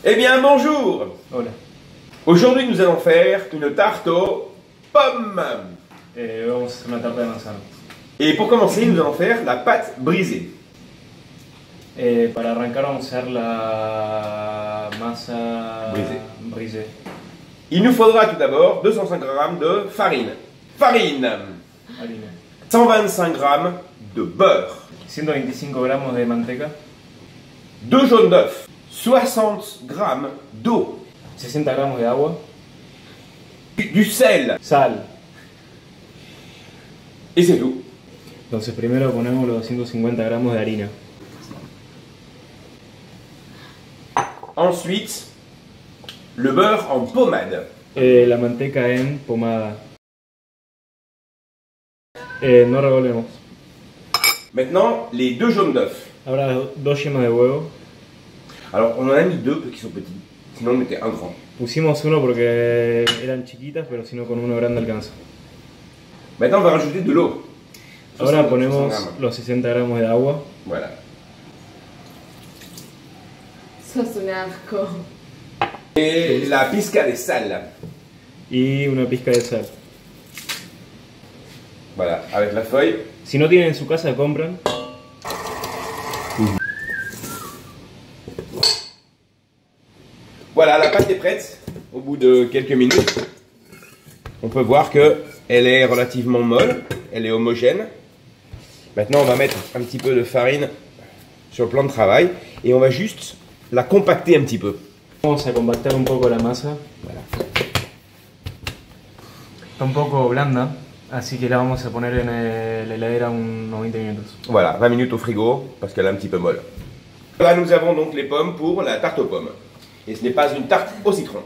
Eh bien, bonjour. Hola. Aujourd'hui, nous allons faire une tarte aux pommes. Vamos a hacer una tarta de manzana. Et pour commencer, nous allons faire la pâte brisée. Para arrancar vamos a hacer la masa brisée. Il nous faudra tout d'abord 205 g de farine. Farine. Harina. 125 g de beurre. 125 gramos de manteca. 2 jaunes d'œufs. 60 g d'eau. 60 gramos de agua. Du sel. Sal. Et c'est tout. Entonces primero ponemos los 250 gramos de harina. Ensuite, le beurre en pommade. La manteca en pomada. No revolvemos. Maintenant, les 2 jaunes d'œufs. Ahora 2 yemas de huevo. Alors, on en a mis 2 parce qu'ils sont petits. Sinon, on mettait un grand. Pusimos uno porque eran chiquitas, pero si no con uno grande alcanza. Maintenant, on va rajouter de l'eau. Ahora ponemos los 60 gramos de agua. Voilà. Sos un asco. Et la pizca de sal. Y una pizca de sal. Voilà, avec la feuille. Si no tienen en su casa, compran. Voilà, la pâte est prête. Au bout de quelques minutes, on peut voir que elle est relativement molle, elle est homogène. Maintenant, on va mettre un petit peu de farine sur le plan de travail et on va juste la compacter un petit peu. Vamos a compactar un poco la masa. Voilà. Está un poco blanda, así que la vamos a poner en la heladera unos 20 minutos. Voilà, 20 minutes au frigo parce qu'elle est un petit peu molle. Là, nous avons donc les pommes pour la tarte aux pommes. Et ce n'est pas une tarte au citron.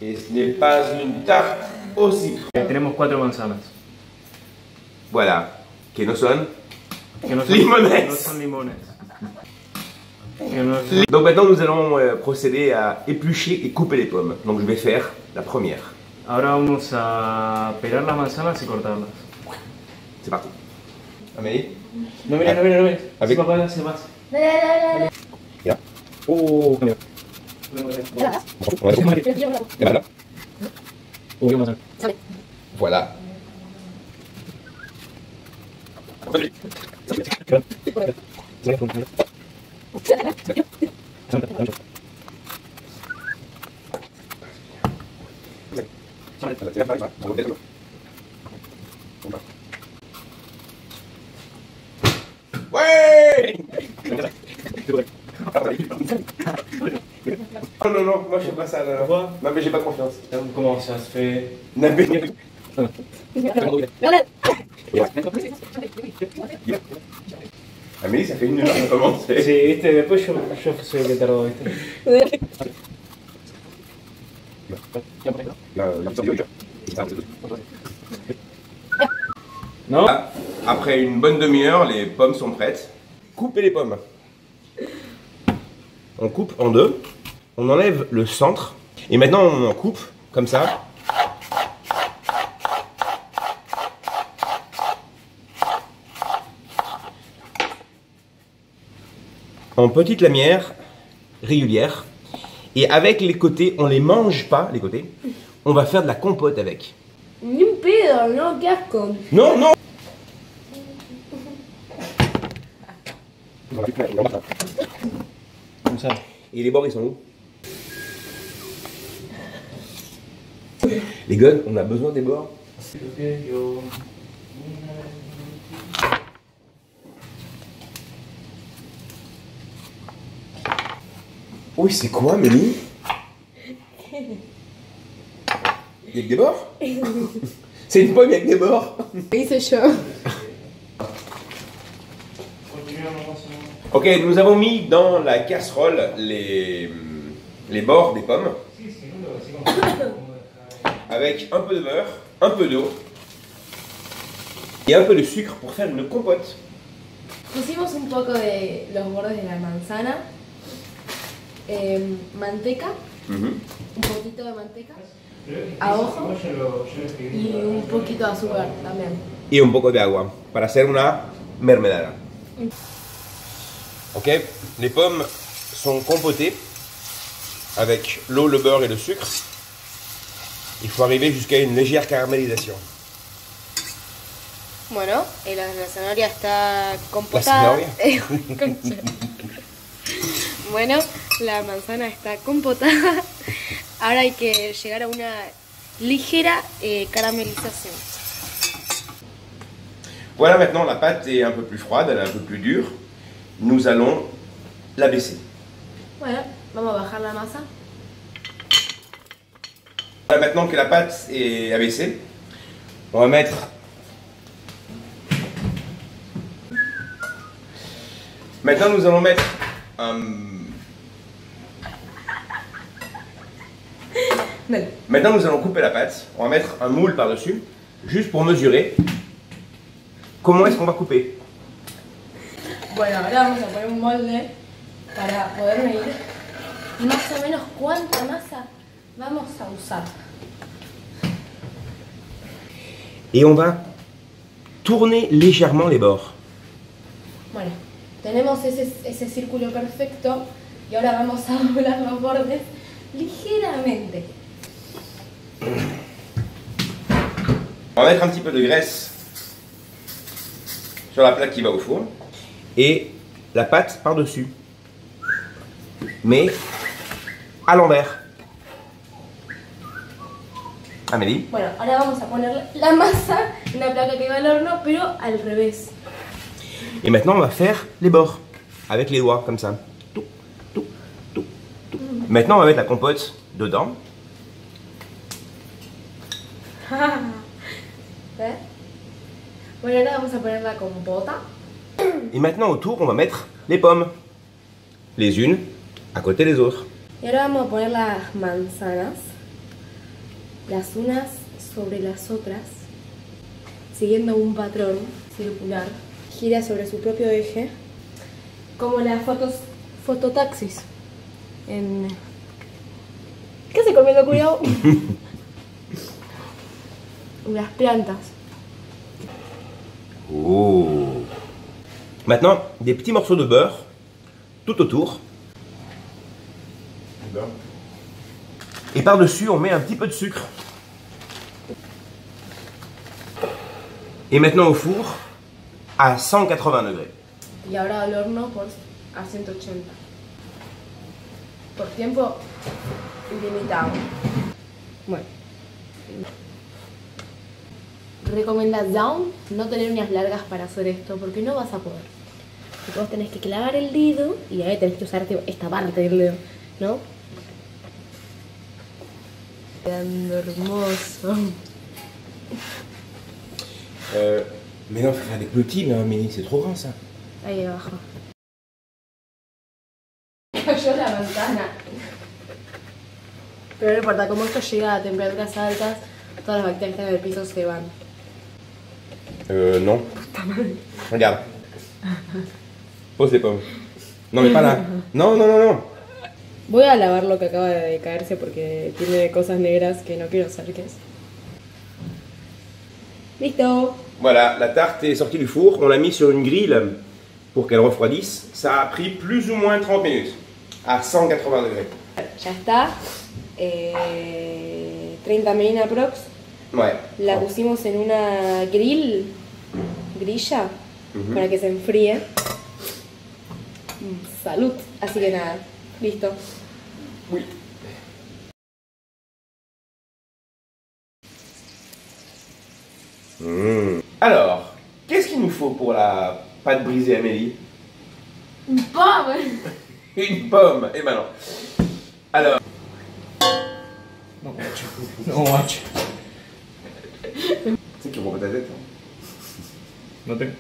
Et ce n'est pas une tarte au citron. Tenemos 4 manzanas. Voilà, que no son Que no son limones. No son limones. Que no- Donc maintenant nous allons procéder à éplucher et couper les pommes. Donc je vais faire la première. Ahora vamos a pelar las manzanas y cortarlas. C'est parti. Amélie. No mires, no mires, no mires. Avec- Si papá hace más. Là. Oh, Mira. Et voilà. Uy, manzana. Voilà. Ouais. Non, non, moi je fais pas ça. Là. Pourquoi? Non, mais j'ai pas confiance. Comment ça se fait? Non, mais... Amélie, ça fait 1 heure qu'on commence. Sí, viste, después yo soy el que tardó, viste. Non? Après une bonne demi-heure, les pommes sont prêtes. Coupez les pommes. On coupe en deux. On enlève le centre. Et maintenant, on en coupe comme ça. En petites lamières régulières. Et avec les côtés, on les mange pas, les côtés. On va faire de la compote avec. Ni un pedo, no, qué asco. Non, non. Comme ça. Et les bords, ils sont où? Les guns, on a besoin des bords. Oui, c'est quoi, Mélie? Il y a que des bords? C'est une pomme avec des bords? Hice yo. Ok, nous avons mis dans la casserole les bords des pommes. Avec un peu de beurre, un peu d'eau et un peu de sucre pour faire une compote. Pusimos un poco de los bordes de la manzana, manteca, un poquito de manteca, a ojo y un poquito de azúcar también. Y un poco de agua para hacer una mermelada. Ok, les pommes sont compotées avec l'eau, le beurre et le sucre. Il faut arriver jusqu'à une légère caramélisation. Bueno, la zanahoria está compotada. zanahoria? Bueno, la manzana está compotada. Ahora hay que llegar a una ligera caramelización. Voilà, maintenant la pâte est un peu plus froide, elle est un peu plus dure. Nous allons la baisser. Bueno, vamos a bajar la masa. Voilà, maintenant que la pâte est abaissée, on va mettre Maintenant, nous allons mettre Maintenant, nous allons couper la pâte. On va mettre un moule par-dessus, juste pour mesurer comment est-ce qu'on va couper. Bueno, ahora vamos a poner un molde para poder medir más o menos cuánta masa vamos a usar. Et on va tourner légèrement les bords. Bueno, tenemos ese círculo perfecto y ahora vamos a doblar los bordes ligeramente. On va mettre un petit peu de graisse sur la plaque qui va au four et la pâte par-dessus, mais à l'envers. Amélie. Bueno, ahora vamos a poner la masa en la placa que va al horno, pero al revés. Et maintenant, on va faire les bords avec les doigts, comme ça. Tout, tout, tout, tout. Maintenant, on va mettre la compote dedans. Bueno, ahora vamos a poner la compota. Et maintenant, autour, on va mettre les pommes. Les unes à côté des autres. Y ahora vamos a poner las manzanas, las unas sobre las otras, siguiendo un patrón circular. Gira sobre su propio eje, como las fototaxis. ¿Qué hace comiendo cuidado? Las plantas. Oh. Maintenant, des petits morceaux de beurre tout autour. Et par-dessus, on met un petit peu de sucre. Et maintenant au four à 180 degrés. Y ahora al horno a 180. Por tiempo ilimitado. Bueno. Recomendación, no tener uñas largas para hacer esto, porque no vas a poder. Porque vos tenés que clavar el dedo y ahí tenés que usar esta parte del dedo, ¿no? Quedando hermoso. Mais non, faut faire des petits, là, Amélie, c'est trop grand ça. Ahí abajo. Cayó la manzana. Pero no importa, como esto llega a temperaturas altas, todas las bacterias que están en el piso se van. Non. Regarde. Pose les pommes. Non, mais pas là. Non, non, non, non. Voy a lavar lo que acaba de caerse porque tiene cosas negras que no quiero saber qué es. Listo. Voilà, la tarte est sortie du four. On l'a mis sur une grille pour qu'elle refroidisse. Ça a pris plus ou moins 30 minutes à 180 degrés. Ya está. 30 minutes aprox. Ouais. La pusimos en una grilla, para que se enfríe. Salud. Así que nada, listo. Oui. Alors, qu'est-ce qu'il nous faut pour la pâte brisée, Amélie? Une pomme. Une pomme. Eh ben non. Alors. No, macho. C'est qui rompt ta tête. Hein. No tengo.